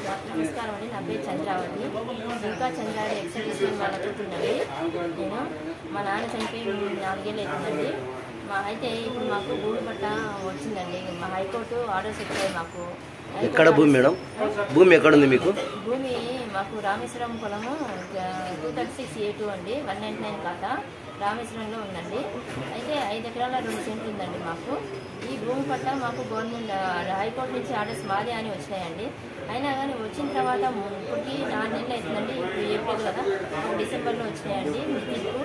నమస్కారం అండి. నా పేరు చంద్రావతి. ఇంకా చంద్రావతి ఎక్స్టెన్షన్ వాళ్ళ కూతురుందండి. నేను మా నాన్న చనిపోయి 4 ఏళ్ళు అవుతుందండి. అయితే ఇప్పుడు మాకు భూమి పట్ట వచ్చిందండి. మా హైకోర్టు ఆర్డర్స్ వచ్చాయి మాకు. ఎక్కడ భూమి మేడం? భూమి ఎక్కడ ఉంది మీకు? భూమి మాకు రామేశ్వరం పొలము 236A2 అండి, 199 ఖాతా రామేశ్వరంలో ఉందండి. అయితే 5 ఎకరాల 2 సెంట్లు ఉందండి మాకు. ఈ భూమి పట్ల మాకు గవర్నమెంట్ హైకోర్టు నుంచి ఆర్డర్స్ మాదే అని వచ్చినాయండి. అయినా కానీ వచ్చిన తర్వాత ఇప్పటికి 4 నెలలు అవుతుందండి. ఇప్పుడు ఏప్రిల్ కదా, డిసెంబర్లో వచ్చినాయండి తీర్పు.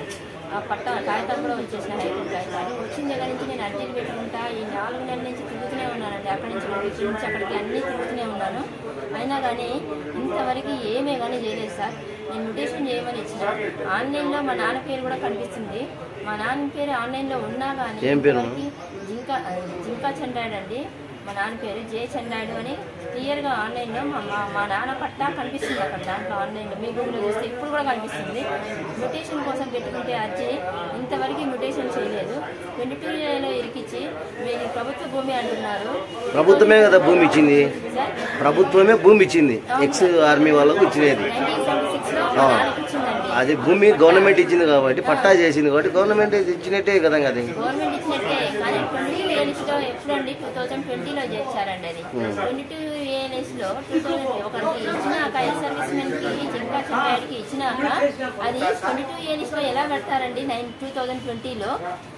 ఆ పట్ట కాగితాలు కూడా వచ్చేసిన హైకోర్టు కాగితాలు వచ్చిన దగ్గర నుంచి నేను అర్జీలు పెట్టుకుంటా ఈ 4 నెలల నుంచి తిరుగుతూనే ఉన్నానండి. అక్కడి నుంచి అక్కడికి అన్నీ తిరుగుతూనే ఉన్నాను. అయినా కానీ ఇంతవరకు ఏమే కానీ చేయలేదు సార్. నేను మ్యూటేషన్ చేయమని ఇచ్చిన ఆన్లైన్లో మా నాన్న పేరు కూడా కనిపిస్తుంది. మా నాన్న పేరు ఆన్లైన్లో ఉన్నా కానీ జింకా చంద్రాయుడు అండి. మా నాన్న పేరు జే చంద్రాయుడు అని క్లియర్గా ఆన్లైన్లో మా నాన్న పట్టా కనిపిస్తుంది. అక్కడ దాంట్లో ఆన్లైన్లో మీ గూగుల్లో చూస్తే ఇప్పుడు కూడా కనిపిస్తుంది. మ్యూటేషన్ కోసం పెట్టుకుంటే అర్జీ ఇంతవరకు మ్యూటేషన్ చేయలేదు. 22లో ఇరికిచ్చి మీరు ప్రభుత్వ భూమి అంటున్నారు. ప్రభుత్వమే కదా భూమి ఇచ్చింది, ప్రభుత్వమే భూమి ఇచ్చింది. ఎక్స్ ఆర్మీ వాళ్ళకు ఇచ్చినది. 1976లో ఇచ్చిందండి. అది భూమి గవర్నమెంట్ ఇచ్చింది కాబట్టి పట్టా చేసింది కాబట్టి గవర్నమెంట్ ఇచ్చినట్టే కదా. అది గవర్నమెంట్ ఇచ్చినట్టే కానీ 22A ఎప్పుడండి 2020లో చేశారండి. అది 22A ఒకరికి ఇచ్చినాక ఎక్స్ సర్వీస్ మెన్ కి జింకా చంద్రాయుడికి ఇచ్చినాక అది 22A ఎలా పెడతారండి? 2020లో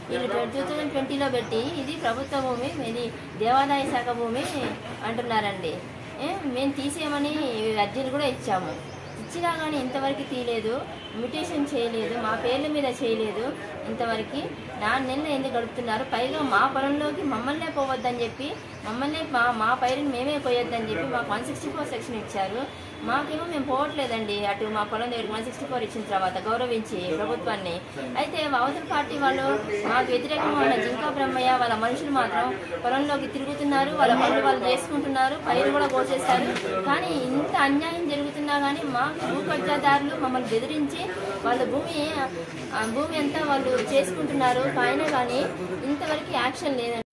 వీళ్ళు 2020లో పెట్టి ఇది ప్రభుత్వ భూమి, ఇది దేవాదాయ శాఖ భూమి అంటున్నారండి. మేము తీసేయమని అర్జీలు కూడా ఇచ్చాము. ఇచ్చినా కానీ ఇంతవరకు తీయలేదు, మ్యూటేషన్ చేయలేదు, మా పేర్ల మీద చేయలేదు. ఇంతవరకు 4 నెలలు ఎందుకు గడుపుతున్నారు? పైగా మా పొలంలోకి మమ్మల్నే పోవద్దని చెప్పి, మమ్మల్ని మా పైరుని మేమే పోయొద్దని చెప్పి మాకు 164 సెక్షన్ ఇచ్చారు. మాకేమో మేము పోవట్లేదండి అటు మా పొలం దగ్గర 164 ఇచ్చిన తర్వాత గౌరవించి ప్రభుత్వాన్ని. అయితే అవతల పార్టీ వాళ్ళు మాకు వ్యతిరేకంగా ఉన్న జింకా బ్రహ్మయ్య వాళ్ళ మనుషులు మాత్రం పొలంలోకి తిరుగుతున్నారు, వాళ్ళ పనులు వాళ్ళు చేసుకుంటున్నారు, పైరు కూడా కోసేస్తారు. కానీ ఇంత అన్యాయం జరుగుతున్నా కానీ మా భూ కబ్జాదారులు మమ్మల్ని బెదిరించి వాళ్ళ భూమి అంతా వాళ్ళు చేసుకుంటున్నారు. అయినా కానీ ఇంతవరకు యాక్షన్ లేదండి.